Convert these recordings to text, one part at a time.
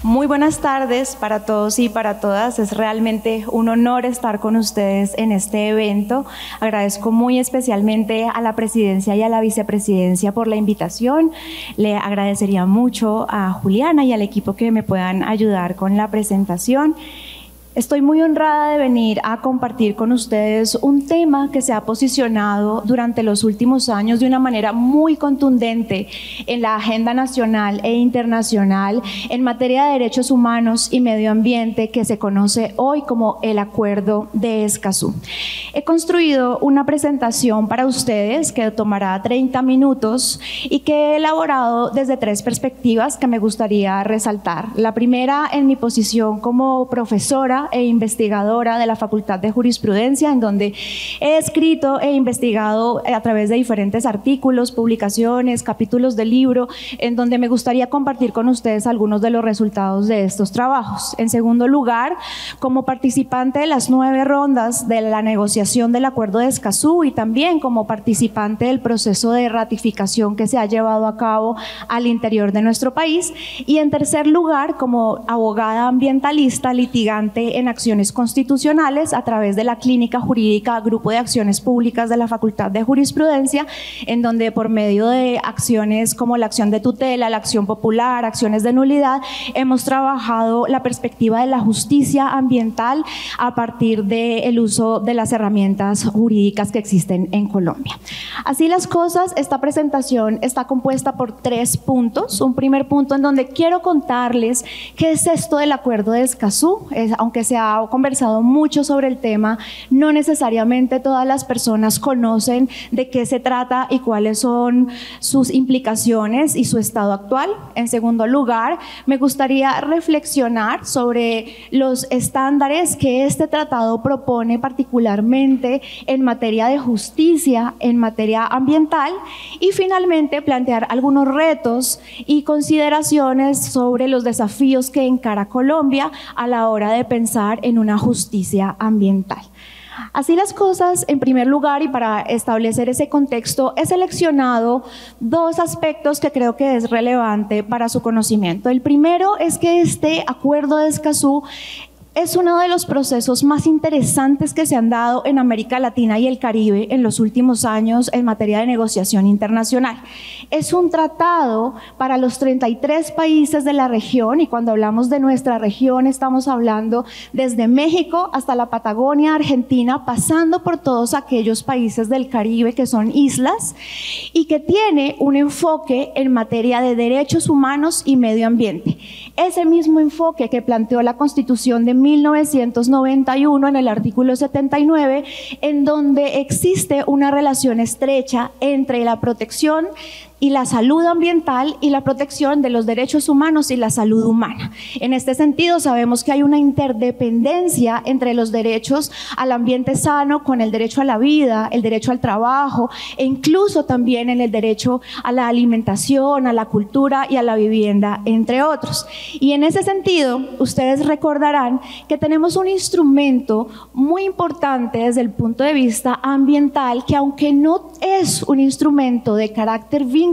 Muy buenas tardes para todos y para todas. Es realmente un honor estar con ustedes en este evento. Agradezco muy especialmente a la presidencia y a la vicepresidencia por la invitación. Le agradecería mucho a Juliana y al equipo que me puedan ayudar con la presentación. Estoy muy honrada de venir a compartir con ustedes un tema que se ha posicionado durante los últimos años de una manera muy contundente en la agenda nacional e internacional en materia de derechos humanos y medio ambiente, que se conoce hoy como el Acuerdo de Escazú. He construido una presentación para ustedes que tomará 30 minutos y que he elaborado desde 3 perspectivas que me gustaría resaltar. La primera, en mi posición como profesora e investigadora de la Facultad de Jurisprudencia, en donde he escrito e investigado a través de diferentes artículos, publicaciones, capítulos de libro, en donde me gustaría compartir con ustedes algunos de los resultados de estos trabajos. En segundo lugar, como participante de las 9 rondas de la negociación del Acuerdo de Escazú y también como participante del proceso de ratificación que se ha llevado a cabo al interior de nuestro país. Y en tercer lugar, como abogada ambientalista litigante en acciones constitucionales a través de la Clínica Jurídica Grupo de Acciones Públicas de la Facultad de Jurisprudencia, en donde por medio de acciones como la acción de tutela, la acción popular, acciones de nulidad, hemos trabajado la perspectiva de la justicia ambiental a partir del uso de las herramientas jurídicas que existen en Colombia. Así las cosas, esta presentación está compuesta por 3 puntos. Un primer punto en donde quiero contarles qué es esto del Acuerdo de Escazú. Aunque se ha conversado mucho sobre el tema, no necesariamente todas las personas conocen de qué se trata y cuáles son sus implicaciones y su estado actual. En segundo lugar, me gustaría reflexionar sobre los estándares que este tratado propone, particularmente en materia de justicia, en materia ambiental, y finalmente plantear algunos retos y consideraciones sobre los desafíos que encara Colombia a la hora de pensar en una justicia ambiental. Así las cosas, en primer lugar, y para establecer ese contexto, he seleccionado 2 aspectos que creo que es relevante para su conocimiento. El primero es que este Acuerdo de Escazú es uno de los procesos más interesantes que se han dado en América Latina y el Caribe en los últimos años en materia de negociación internacional. Es un tratado para los 33 países de la región, y cuando hablamos de nuestra región estamos hablando desde México hasta la Patagonia, Argentina, pasando por todos aquellos países del Caribe que son islas, y que tiene un enfoque en materia de derechos humanos y medio ambiente. Ese mismo enfoque que planteó la Constitución de 1991 en el artículo 79, en donde existe una relación estrecha entre la protección y la salud ambiental y la protección de los derechos humanos y la salud humana. En este sentido, sabemos que hay una interdependencia entre los derechos al ambiente sano con el derecho a la vida, el derecho al trabajo e incluso también en el derecho a la alimentación, a la cultura y a la vivienda, entre otros. Y en ese sentido, ustedes recordarán que tenemos un instrumento muy importante desde el punto de vista ambiental que, aunque no es un instrumento de carácter vinculante,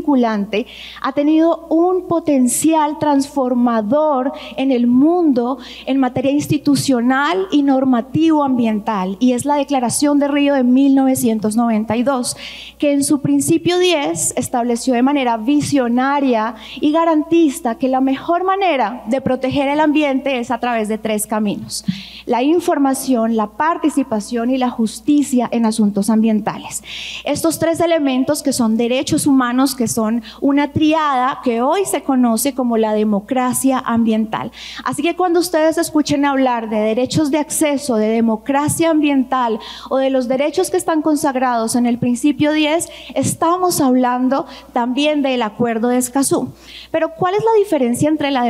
ha tenido un potencial transformador en el mundo en materia institucional y normativo ambiental, y es la Declaración de Río de 1992, que en su principio 10 estableció de manera visionaria y garantista que la mejor manera de proteger el ambiente es a través de 3 caminos: la información, la participación y la justicia en asuntos ambientales. Estos 3 elementos, que son derechos humanos, que son una triada que hoy se conoce como la democracia ambiental. Así que cuando ustedes escuchen hablar de derechos de acceso, de democracia ambiental o de los derechos que están consagrados en el principio 10, estamos hablando también del Acuerdo de Escazú. Pero ¿cuál es la diferencia entre la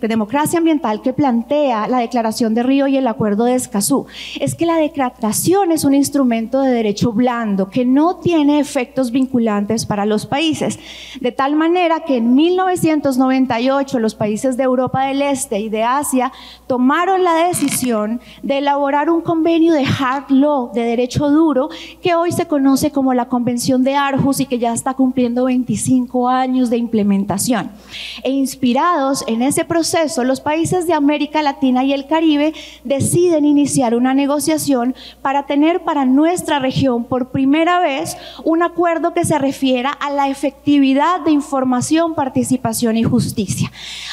democracia ambiental que plantea la Declaración de Río y el el Acuerdo de Escazú es que la declaración es un instrumento de derecho blando que no tiene efectos vinculantes para los países, de tal manera que en 1998 los países de Europa del Este y de Asia tomaron la decisión de elaborar un convenio de hard law, de derecho duro, que hoy se conoce como la Convención de Aarhus y que ya está cumpliendo 25 años de implementación. E inspirados en ese proceso, los países de América Latina y el Caribe deciden iniciar una negociación para tener para nuestra región por primera vez un acuerdo que se refiera a la efectividad de información, participación y justicia.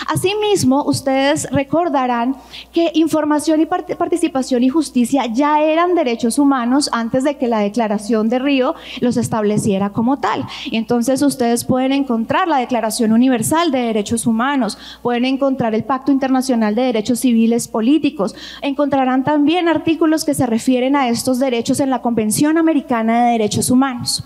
Asimismo, ustedes recordarán que información y participación y justicia ya eran derechos humanos antes de que la Declaración de Río los estableciera como tal. Y entonces ustedes pueden encontrar la Declaración Universal de Derechos Humanos, pueden encontrar el Pacto Internacional de Derechos Civiles Políticos, encontrarán también artículos que se refieren a estos derechos en la Convención Americana de Derechos Humanos.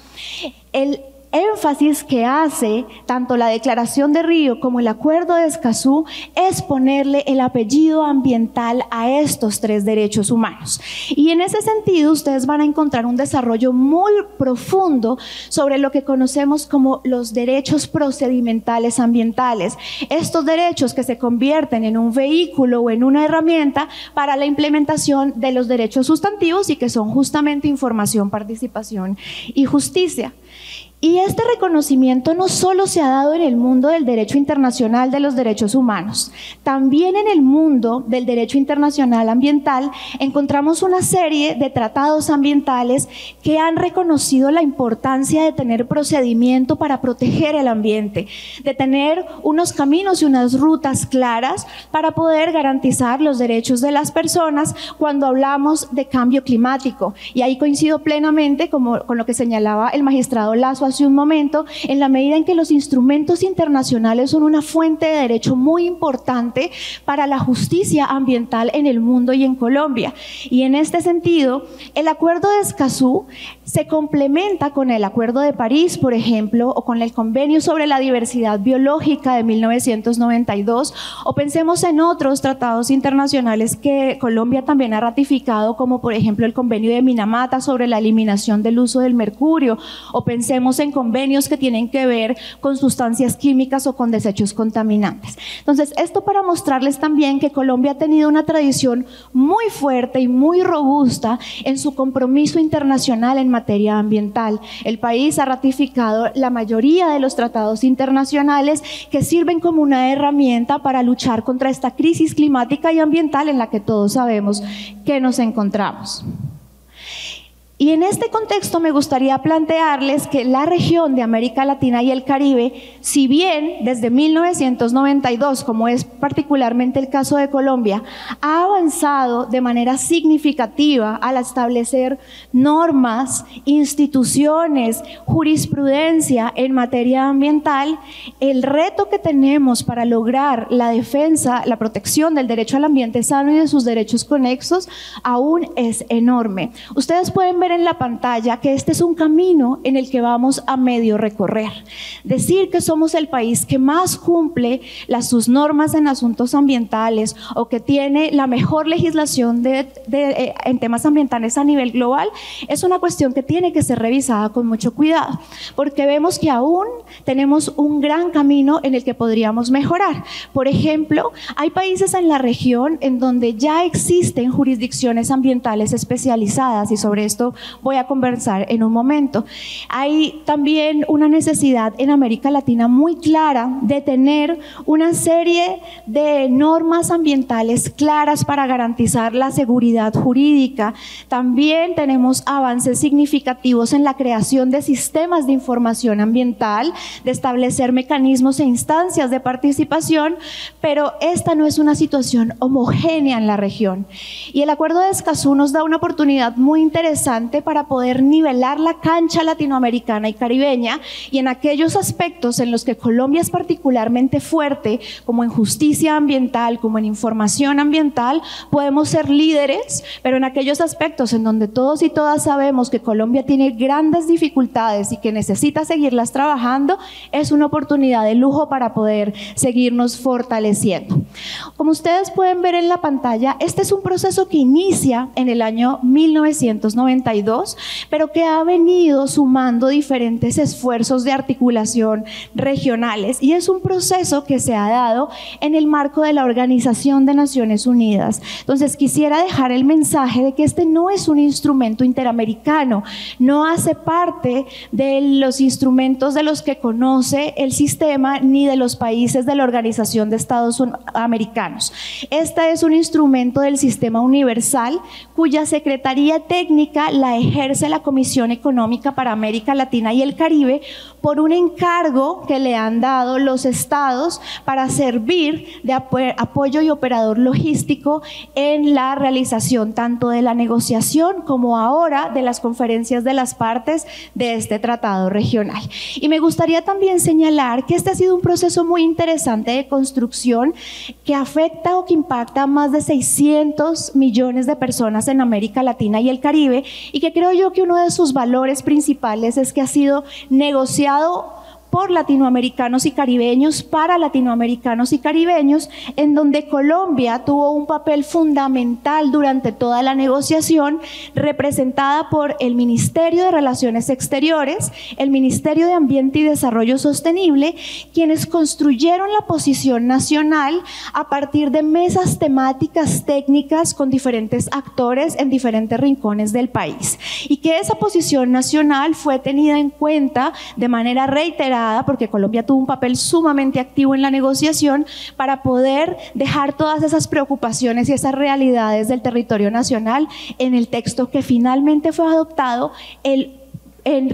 El énfasis que hace tanto la Declaración de Río como el Acuerdo de Escazú es ponerle el apellido ambiental a estos tres derechos humanos. Y en ese sentido ustedes van a encontrar un desarrollo muy profundo sobre lo que conocemos como los derechos procedimentales ambientales. Estos derechos que se convierten en un vehículo o en una herramienta para la implementación de los derechos sustantivos y que son justamente información, participación y justicia. Y este reconocimiento no solo se ha dado en el mundo del derecho internacional de los derechos humanos, también en el mundo del derecho internacional ambiental encontramos una serie de tratados ambientales que han reconocido la importancia de tener procedimiento para proteger el ambiente, de tener unos caminos y unas rutas claras para poder garantizar los derechos de las personas cuando hablamos de cambio climático. Y ahí coincido plenamente con lo que señalaba el magistrado Lazo hace un momento, en la medida en que los instrumentos internacionales son una fuente de derecho muy importante para la justicia ambiental en el mundo y en Colombia. Y en este sentido, el Acuerdo de Escazú se complementa con el Acuerdo de París, por ejemplo, o con el Convenio sobre la Diversidad Biológica de 1992, o pensemos en otros tratados internacionales que Colombia también ha ratificado, como por ejemplo el Convenio de Minamata sobre la eliminación del uso del mercurio, o pensemos en convenios que tienen que ver con sustancias químicas o con desechos contaminantes. Entonces, esto para mostrarles también que Colombia ha tenido una tradición muy fuerte y muy robusta en su compromiso internacional en materia ambiental. El país ha ratificado la mayoría de los tratados internacionales que sirven como una herramienta para luchar contra esta crisis climática y ambiental en la que todos sabemos que nos encontramos. Y en este contexto me gustaría plantearles que la región de América Latina y el Caribe, si bien desde 1992, como es particularmente el caso de Colombia, ha avanzado de manera significativa al establecer normas, instituciones, jurisprudencia en materia ambiental, el reto que tenemos para lograr la defensa, la protección del derecho al ambiente sano y de sus derechos conexos aún es enorme. Ustedes pueden ver en la pantalla que este es un camino en el que vamos a medio recorrer. Decir que somos el país que más cumple sus normas en asuntos ambientales o que tiene la mejor legislación en temas ambientales a nivel global es una cuestión que tiene que ser revisada con mucho cuidado, porque vemos que aún tenemos un gran camino en el que podríamos mejorar. Por ejemplo, hay países en la región en donde ya existen jurisdicciones ambientales especializadas y sobre esto voy a conversar en un momento. Hay también una necesidad en América Latina muy clara de tener una serie de normas ambientales claras para garantizar la seguridad jurídica. También tenemos avances significativos en la creación de sistemas de información ambiental, de establecer mecanismos e instancias de participación, pero esta no es una situación homogénea en la región. Y el Acuerdo de Escazú nos da una oportunidad muy interesante importante para poder nivelar la cancha latinoamericana y caribeña, y en aquellos aspectos en los que Colombia es particularmente fuerte, como en justicia ambiental, como en información ambiental, podemos ser líderes, pero en aquellos aspectos en donde todos y todas sabemos que Colombia tiene grandes dificultades y que necesita seguirlas trabajando, es una oportunidad de lujo para poder seguirnos fortaleciendo. Como ustedes pueden ver en la pantalla, este es un proceso que inicia en el año 1992, pero que ha venido sumando diferentes esfuerzos de articulación regionales, y es un proceso que se ha dado en el marco de la Organización de Naciones Unidas. Entonces quisiera dejar el mensaje de que este no es un instrumento interamericano, no hace parte de los instrumentos de los que conoce el sistema ni de los países de la Organización de Estados Americanos. Este es un instrumento del sistema universal cuya Secretaría Técnica la ejerce la Comisión Económica para América Latina y el Caribe por un encargo que le han dado los estados para servir de apoyo y operador logístico en la realización tanto de la negociación como ahora de las conferencias de las partes de este tratado regional. Y me gustaría también señalar que este ha sido un proceso muy interesante de construcción que afecta o que impacta a más de 600 millones de personas en América Latina y el Caribe, y que creo yo que uno de sus valores principales es que ha sido negociado por latinoamericanos y caribeños, para latinoamericanos y caribeños, en donde Colombia tuvo un papel fundamental durante toda la negociación, representada por el Ministerio de Relaciones Exteriores, el Ministerio de Ambiente y Desarrollo Sostenible, quienes construyeron la posición nacional a partir de mesas temáticas técnicas con diferentes actores en diferentes rincones del país, y que esa posición nacional fue tenida en cuenta de manera reiterada, porque Colombia tuvo un papel sumamente activo en la negociación para poder dejar todas esas preocupaciones y esas realidades del territorio nacional en el texto que finalmente fue adoptado el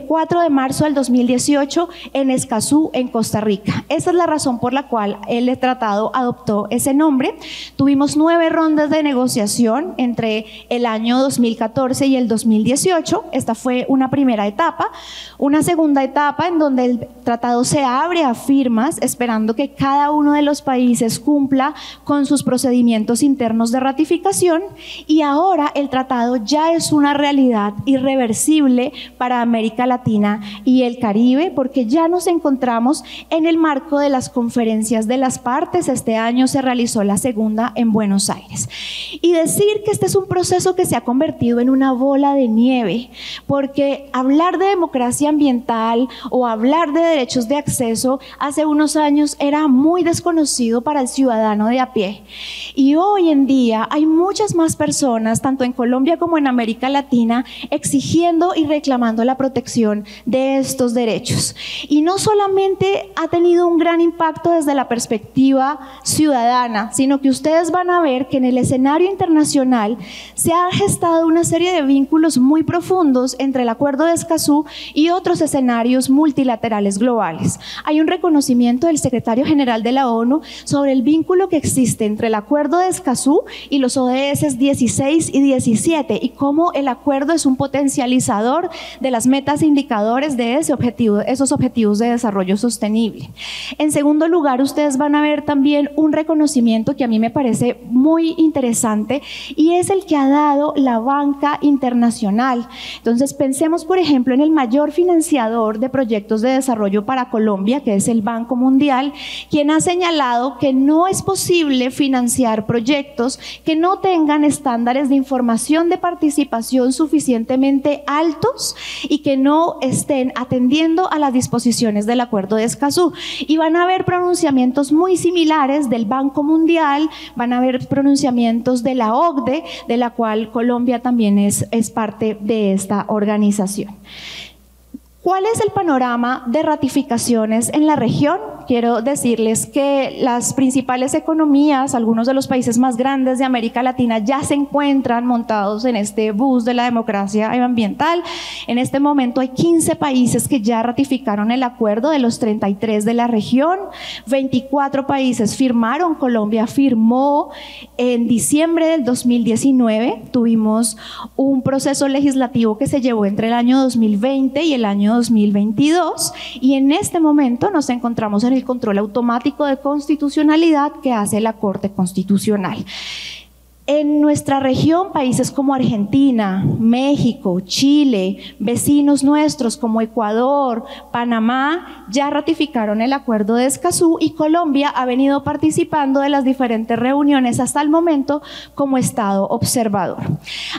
4 de marzo del 2018 en Escazú, en Costa Rica. Esa es la razón por la cual el tratado adoptó ese nombre. Tuvimos 9 rondas de negociación entre el año 2014 y el 2018. Esta fue una primera etapa. Una segunda etapa en donde el tratado se abre a firmas, esperando que cada uno de los países cumpla con sus procedimientos internos de ratificación, y ahora el tratado ya es una realidad irreversible para América Latina y el Caribe, porque ya nos encontramos en el marco de las conferencias de las partes. Este año se realizó la segunda en Buenos Aires. Y decir que este es un proceso que se ha convertido en una bola de nieve, porque hablar de democracia ambiental o hablar de derechos de acceso hace unos años era muy desconocido para el ciudadano de a pie. Y hoy en día hay muchas más personas, tanto en Colombia como en América Latina, exigiendo y reclamando la protección de estos derechos. Y no solamente ha tenido un gran impacto desde la perspectiva ciudadana, sino que ustedes van a ver que en el escenario internacional se ha gestado una serie de vínculos muy profundos entre el Acuerdo de Escazú y otros escenarios multilaterales globales. Hay un reconocimiento del secretario general de la ONU sobre el vínculo que existe entre el Acuerdo de Escazú y los ODS 16 y 17, y cómo el acuerdo es un potencializador de las metas e indicadores de esos objetivos de desarrollo sostenible. En segundo lugar, ustedes van a ver también un reconocimiento que a mí me parece muy interesante, y es el que ha dado la banca internacional. Entonces pensemos, por ejemplo, en el mayor financiador de proyectos de desarrollo para Colombia, que es el Banco Mundial, quien ha señalado que no es posible financiar proyectos que no tengan estándares de información de participación suficientemente altos y que no estén atendiendo a las disposiciones del Acuerdo de Escazú. Y van a haber pronunciamientos muy similares del Banco Mundial, van a haber pronunciamientos de la OCDE, de la cual Colombia también es parte de esta organización. ¿Cuál es el panorama de ratificaciones en la región? Quiero decirles que las principales economías, algunos de los países más grandes de América Latina, ya se encuentran montados en este bus de la democracia ambiental. En este momento hay 15 países que ya ratificaron el acuerdo de los 33 de la región, 24 países firmaron, Colombia firmó en diciembre del 2019, tuvimos un proceso legislativo que se llevó entre el año 2020 y el año 2022 y en este momento nos encontramos en el control automático de constitucionalidad que hace la Corte Constitucional. En nuestra región, países como Argentina, México, Chile, vecinos nuestros como Ecuador, Panamá, ya ratificaron el acuerdo de Escazú y Colombia ha venido participando de las diferentes reuniones hasta el momento como Estado observador.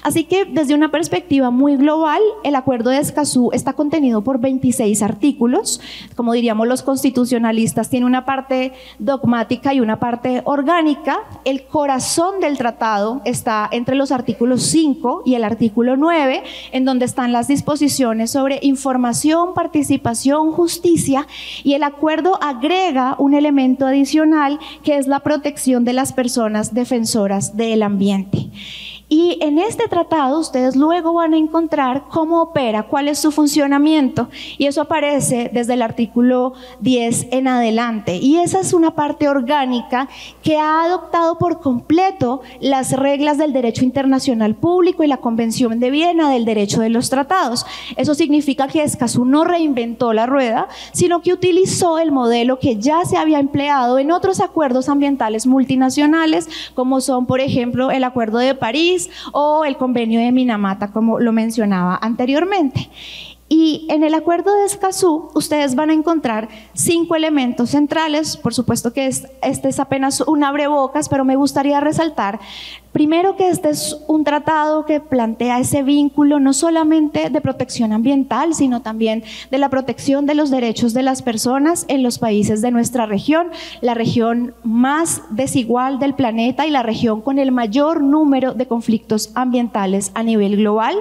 Así que desde una perspectiva muy global, el acuerdo de Escazú está contenido por 26 artículos. Como diríamos los constitucionalistas, tiene una parte dogmática y una parte orgánica. El corazón del tratado está entre los artículos 5 y el artículo 9, en donde están las disposiciones sobre información, participación, justicia, y el acuerdo agrega un elemento adicional que es la protección de las personas defensoras del ambiente. Y en este tratado ustedes luego van a encontrar cómo opera, cuál es su funcionamiento, y eso aparece desde el artículo 10 en adelante. Y esa es una parte orgánica que ha adoptado por completo las reglas del derecho internacional público y la Convención de Viena del derecho de los tratados. Eso significa que Escazú no reinventó la rueda, sino que utilizó el modelo que ya se había empleado en otros acuerdos ambientales multinacionales, como son, por ejemplo, el Acuerdo de París, o el convenio de Minamata, como lo mencionaba anteriormente. Y en el acuerdo de Escazú ustedes van a encontrar 5 elementos centrales. Por supuesto que este es apenas un abrebocas, pero me gustaría resaltar primero que este es un tratado que plantea ese vínculo no solamente de protección ambiental, sino también de la protección de los derechos de las personas en los países de nuestra región, la región más desigual del planeta y la región con el mayor número de conflictos ambientales a nivel global.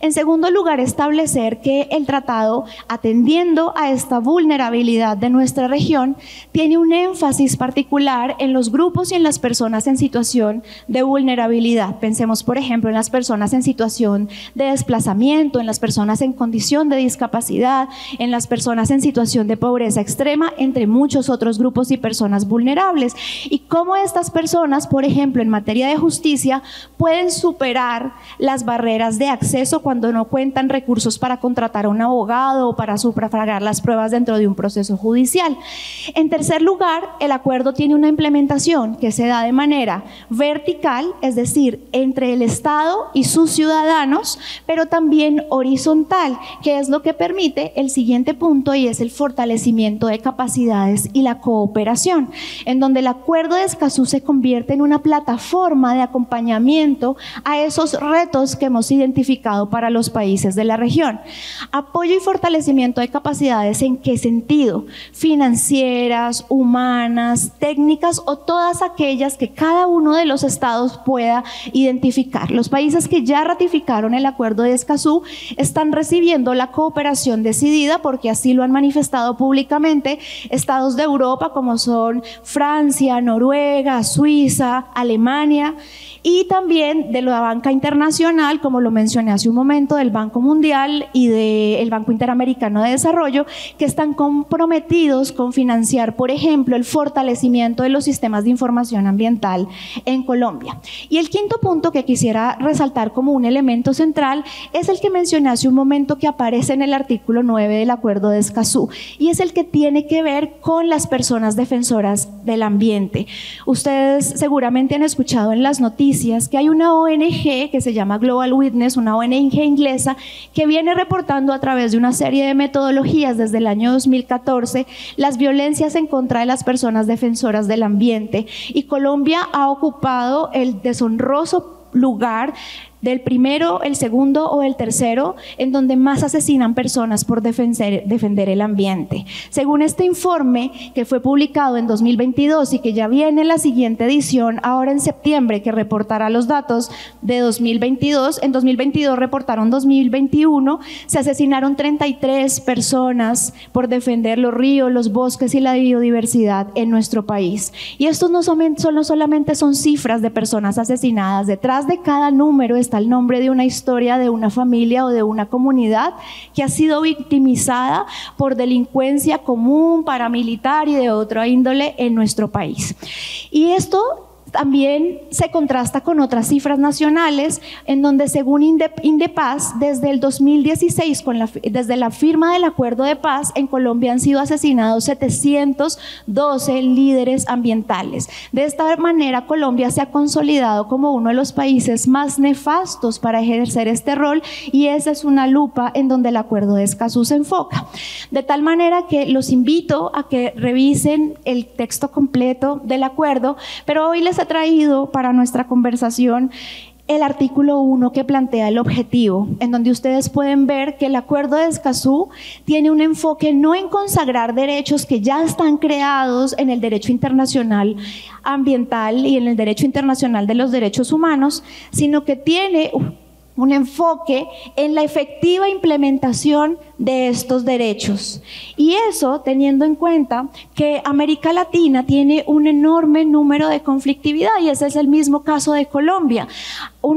En segundo lugar, establecer que el tratado, atendiendo a esta vulnerabilidad de nuestra región, tiene un énfasis particular en los grupos y en las personas en situación de vulnerabilidad. Pensemos, por ejemplo, en las personas en situación de desplazamiento, en las personas en condición de discapacidad, en las personas en situación de pobreza extrema, entre muchos otros grupos y personas vulnerables. Y cómo estas personas, por ejemplo, en materia de justicia, pueden superar las barreras de acceso cuando no cuentan recursos para contratar a un abogado o para sufragar las pruebas dentro de un proceso judicial. En tercer lugar, el acuerdo tiene una implementación que se da de manera vertical, es decir, entre el Estado y sus ciudadanos, pero también horizontal, que es lo que permite el siguiente punto, y es el fortalecimiento de capacidades y la cooperación, en donde el acuerdo de Escazú se convierte en una plataforma de acompañamiento a esos retos que hemos identificado para los países de la región. Apoyo y fortalecimiento de capacidades, ¿en qué sentido? Financieras, humanas, técnicas o todas aquellas que cada uno de los estados pueda identificar. Los países que ya ratificaron el acuerdo de Escazú están recibiendo la cooperación decidida, porque así lo han manifestado públicamente estados de Europa como son Francia, Noruega, Suiza, Alemania, y también de la banca internacional, como lo mencioné hace un momento, del Banco Mundial y del Banco Interamericano de Desarrollo, que están comprometidos con financiar, por ejemplo, el fortalecimiento de los sistemas de información ambiental en Colombia. Y el quinto punto que quisiera resaltar como un elemento central es el que mencioné hace un momento, que aparece en el artículo 9 del Acuerdo de Escazú, y es el que tiene que ver con las personas defensoras del ambiente. Ustedes seguramente han escuchado en las noticias que hay una ONG que se llama Global Witness, una ONG inglesa que viene reportando a través de una serie de metodologías desde el año 2014 las violencias en contra de las personas defensoras del ambiente, y Colombia ha ocupado el deshonroso lugar del primero, el segundo o el tercero en donde más asesinan personas por defender el ambiente. Según este informe que fue publicado en 2022 y que ya viene en la siguiente edición, ahora en septiembre, que reportará los datos de 2022, en 2022 reportaron 2021, se asesinaron 33 personas por defender los ríos, los bosques y la biodiversidad en nuestro país. Y estos no solamente son cifras de personas asesinadas, detrás de cada número está el nombre de una historia, de una familia o de una comunidad que ha sido victimizada por delincuencia común, paramilitar y de otra índole en nuestro país. Y esto también se contrasta con otras cifras nacionales en donde, según Indepaz, desde el 2016, desde la firma del acuerdo de paz, en Colombia han sido asesinados 712 líderes ambientales. De esta manera, Colombia se ha consolidado como uno de los países más nefastos para ejercer este rol, y esa es una lupa en donde el acuerdo de Escazú se enfoca. De tal manera que los invito a que revisen el texto completo del acuerdo, pero hoy les he traído para nuestra conversación el artículo 1 que plantea el objetivo, en donde ustedes pueden ver que el acuerdo de Escazú tiene un enfoque no en consagrar derechos que ya están creados en el derecho internacional ambiental y en el derecho internacional de los derechos humanos, sino que tiene un enfoque en la efectiva implementación de estos derechos. Y eso teniendo en cuenta que América Latina tiene un enorme número de conflictividad, y ese es el mismo caso de Colombia.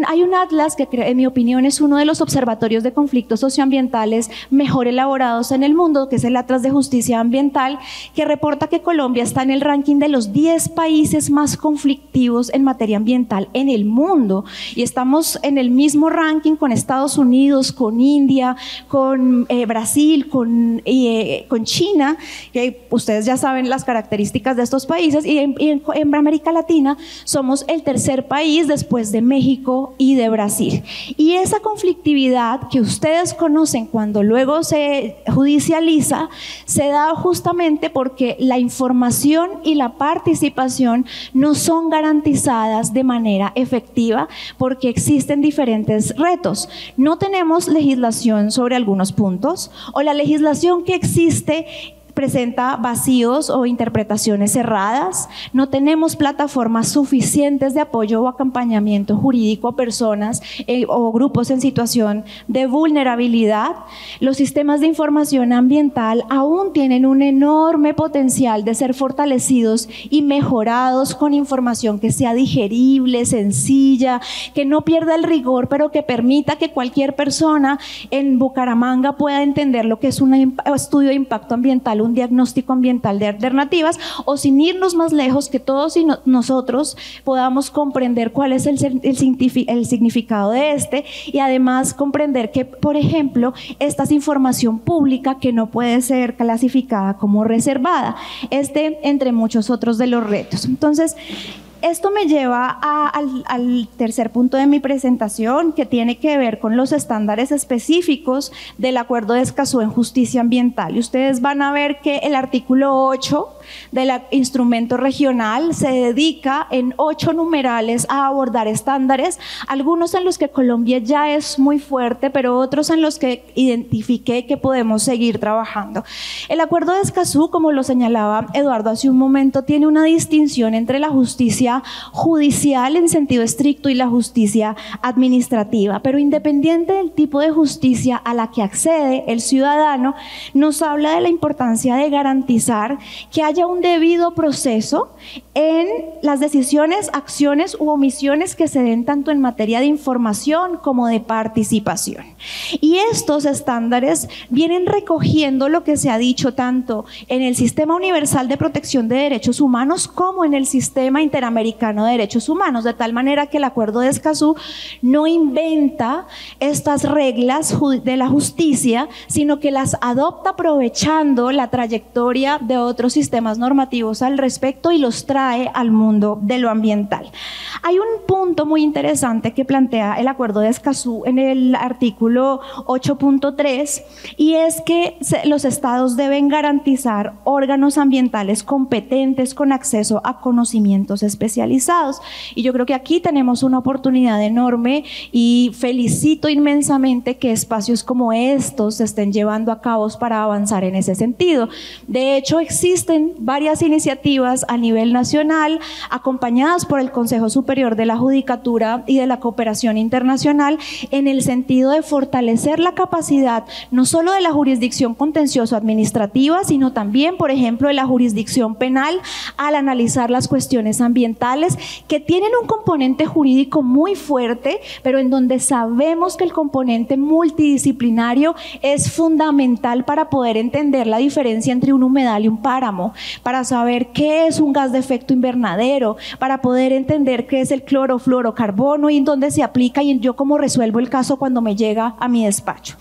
Hay un atlas que, en mi opinión, es uno de los observatorios de conflictos socioambientales mejor elaborados en el mundo, que es el Atlas de Justicia Ambiental, que reporta que Colombia está en el ranking de los 10 países más conflictivos en materia ambiental en el mundo, y estamos en el mismo ranking con Estados Unidos, con India, con Brasil, con China, que ustedes ya saben las características de estos países, y en América Latina somos el tercer país después de México y de Brasil. Y esa conflictividad que ustedes conocen cuando luego se judicializa, se da justamente porque la información y la participación no son garantizadas de manera efectiva, porque existen diferentes retos. No tenemos legislación sobre algunos puntos, o la legislación que existe presenta vacíos o interpretaciones cerradas. No tenemos plataformas suficientes de apoyo o acompañamiento jurídico a personas o grupos en situación de vulnerabilidad. Los sistemas de información ambiental aún tienen un enorme potencial de ser fortalecidos y mejorados con información que sea digerible, sencilla, que no pierda el rigor, pero que permita que cualquier persona en Bucaramanga pueda entender lo que es un estudio de impacto ambiental, un diagnóstico ambiental de alternativas, o sin irnos más lejos, que todos nosotros podamos comprender cuál es el significado de este, y además comprender que, por ejemplo, esta es información pública que no puede ser clasificada como reservada, entre muchos otros de los retos. Entonces, esto me lleva al tercer punto de mi presentación, que tiene que ver con los estándares específicos del Acuerdo de Escazú en justicia ambiental. Y ustedes van a ver que el artículo 8 del instrumento regional se dedica en 8 numerales a abordar estándares, algunos en los que Colombia ya es muy fuerte, pero otros en los que identifiqué que podemos seguir trabajando. El Acuerdo de Escazú, como lo señalaba Eduardo hace un momento, tiene una distinción entre la justicia judicial en sentido estricto y la justicia administrativa, pero independiente del tipo de justicia a la que accede el ciudadano, nos habla de la importancia de garantizar que haya un debido proceso en las decisiones, acciones u omisiones que se den tanto en materia de información como de participación. Y estos estándares vienen recogiendo lo que se ha dicho tanto en el Sistema Universal de Protección de Derechos Humanos como en el Sistema Interamericano de Derechos Humanos, de tal manera que el Acuerdo de Escazú no inventa estas reglas de la justicia, sino que las adopta aprovechando la trayectoria de otros sistemas sistemas normativos al respecto y los trae al mundo de lo ambiental. Hay un punto muy interesante que plantea el Acuerdo de Escazú en el artículo 8.3 y es que los estados deben garantizar órganos ambientales competentes con acceso a conocimientos especializados. Y yo creo que aquí tenemos una oportunidad enorme y felicito inmensamente que espacios como estos se estén llevando a cabo para avanzar en ese sentido. De hecho, existen varias iniciativas a nivel nacional acompañadas por el Consejo Superior de la Judicatura y de la Cooperación Internacional en el sentido de fortalecer la capacidad no solo de la jurisdicción contencioso-administrativa, sino también, por ejemplo, de la jurisdicción penal al analizar las cuestiones ambientales que tienen un componente jurídico muy fuerte, pero en donde sabemos que el componente multidisciplinario es fundamental para poder entender la diferencia entre un humedal y un páramo, para saber qué es un gas de efecto invernadero, para poder entender qué es el clorofluorocarbono y en dónde se aplica y yo cómo resuelvo el caso cuando me llega a mi despacho.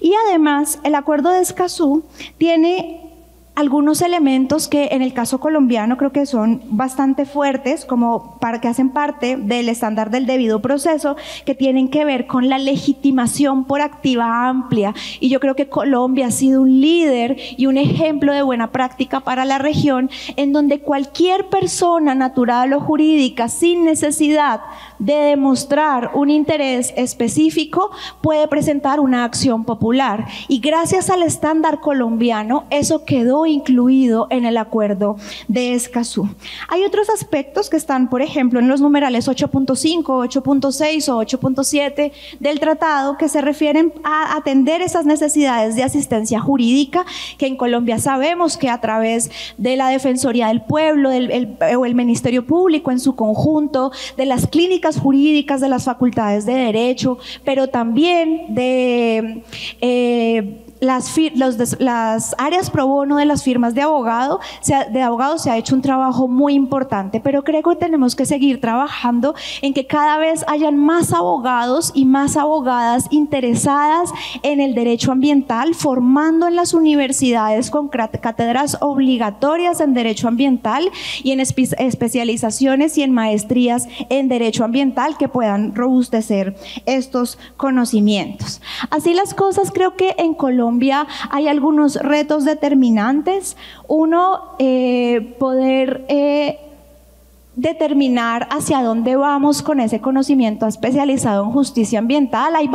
Y además, el Acuerdo de Escazú tiene algunos elementos que en el caso colombiano creo que son bastante fuertes, como para que hacen parte del estándar del debido proceso, que tienen que ver con la legitimación por activa amplia. Y yo creo que Colombia ha sido un líder y un ejemplo de buena práctica para la región, en donde cualquier persona natural o jurídica, sin necesidad de demostrar un interés específico, puede presentar una acción popular. Y gracias al estándar colombiano, eso quedó incluido en el Acuerdo de Escazú. Hay otros aspectos que están, por ejemplo, en los numerales 8.5, 8.6 o 8.7 del tratado que se refieren a atender esas necesidades de asistencia jurídica que en Colombia sabemos que a través de la Defensoría del Pueblo o el Ministerio Público en su conjunto, de las clínicas jurídicas, de las facultades de Derecho, pero también de las áreas pro bono de las firmas de abogados se ha hecho un trabajo muy importante, pero creo que tenemos que seguir trabajando en que cada vez hayan más abogados y más abogadas interesadas en el derecho ambiental, formando en las universidades con cátedras obligatorias en derecho ambiental y en especializaciones y en maestrías en derecho ambiental que puedan robustecer estos conocimientos. Así las cosas, creo que en Colombia hay algunos retos determinantes. Uno, poder determinar hacia dónde vamos con ese conocimiento especializado en justicia ambiental. Hay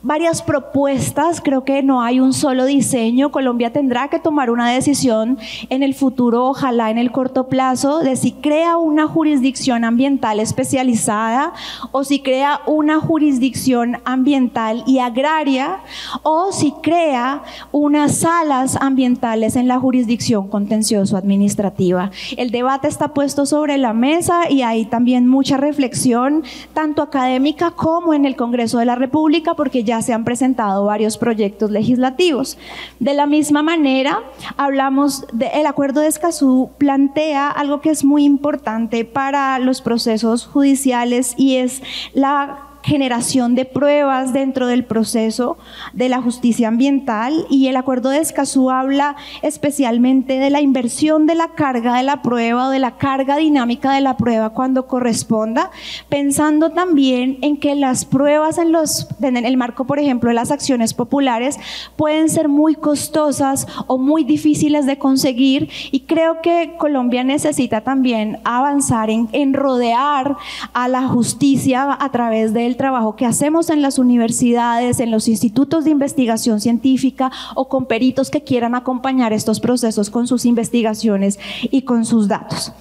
varias propuestas, creo que no hay un solo diseño. Colombia tendrá que tomar una decisión en el futuro, ojalá en el corto plazo, de si crea una jurisdicción ambiental especializada o si crea una jurisdicción ambiental y agraria o si crea unas salas ambientales en la jurisdicción contencioso-administrativa. El debate está puesto sobre la mesa y hay también mucha reflexión, tanto académica como en el Congreso de la República, porque ya se han presentado varios proyectos legislativos. De la misma manera, el Acuerdo de Escazú plantea algo que es muy importante para los procesos judiciales y es la generación de pruebas dentro del proceso de la justicia ambiental, y el Acuerdo de Escazú habla especialmente de la inversión de la carga de la prueba o de la carga dinámica de la prueba cuando corresponda, pensando también en que las pruebas en el marco, por ejemplo, de las acciones populares pueden ser muy costosas o muy difíciles de conseguir, y creo que Colombia necesita también avanzar en rodear a la justicia a través del trabajo que hacemos en las universidades, en los institutos de investigación científica o con peritos que quieran acompañar estos procesos con sus investigaciones y con sus datos.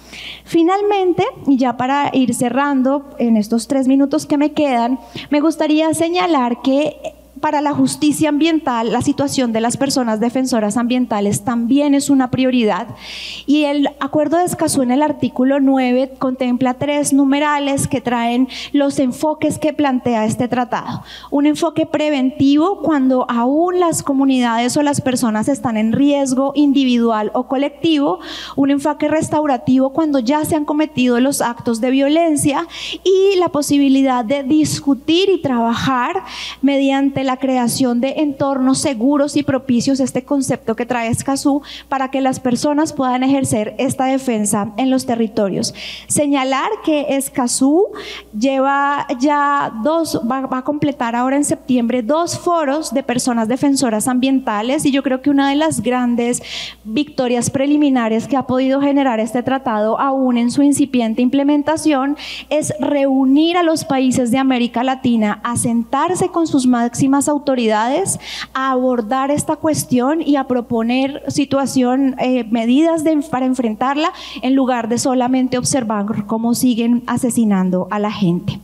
Finalmente, y ya para ir cerrando en estos 3 minutos que me quedan, me gustaría señalar que para la justicia ambiental, la situación de las personas defensoras ambientales también es una prioridad, y el Acuerdo de Escazú en el artículo 9 contempla 3 numerales que traen los enfoques que plantea este tratado. Un enfoque preventivo cuando aún las comunidades o las personas están en riesgo individual o colectivo, un enfoque restaurativo cuando ya se han cometido los actos de violencia, y la posibilidad de discutir y trabajar mediante la creación de entornos seguros y propicios, este concepto que trae Escazú, para que las personas puedan ejercer esta defensa en los territorios. Señalar que Escazú lleva ya va a completar ahora en septiembre 2 foros de personas defensoras ambientales, y yo creo que una de las grandes victorias preliminares que ha podido generar este tratado, aún en su incipiente implementación, es reunir a los países de América Latina a sentarse con sus máximas autoridades, a abordar esta cuestión y a proponer medidas para enfrentarla, en lugar de solamente observar cómo siguen asesinando a la gente.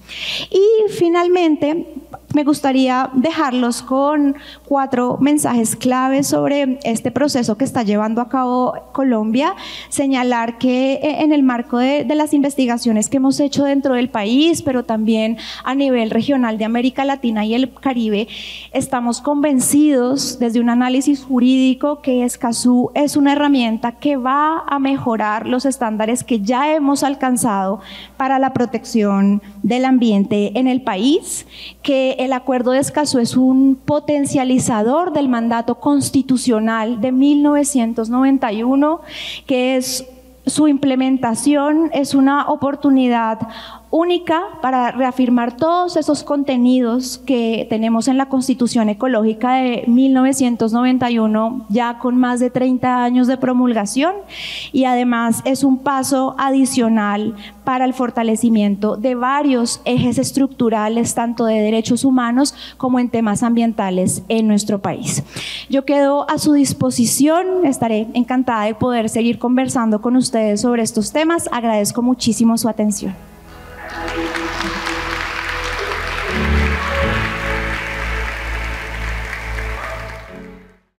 Y finalmente, me gustaría dejarlos con 4 mensajes claves sobre este proceso que está llevando a cabo Colombia. Señalar que en el marco de las investigaciones que hemos hecho dentro del país, pero también a nivel regional de América Latina y el Caribe, estamos convencidos desde un análisis jurídico que Escazú es una herramienta que va a mejorar los estándares que ya hemos alcanzado para la protección del ambiente en el país, que el Acuerdo de Escazú es un potencializador del mandato constitucional de 1991, que su implementación es una oportunidad única para reafirmar todos esos contenidos que tenemos en la Constitución Ecológica de 1991, ya con más de 30 años de promulgación, y además es un paso adicional para el fortalecimiento de varios ejes estructurales, tanto de derechos humanos como en temas ambientales en nuestro país. Yo quedo a su disposición, estaré encantada de poder seguir conversando con ustedes sobre estos temas. Agradezco muchísimo su atención.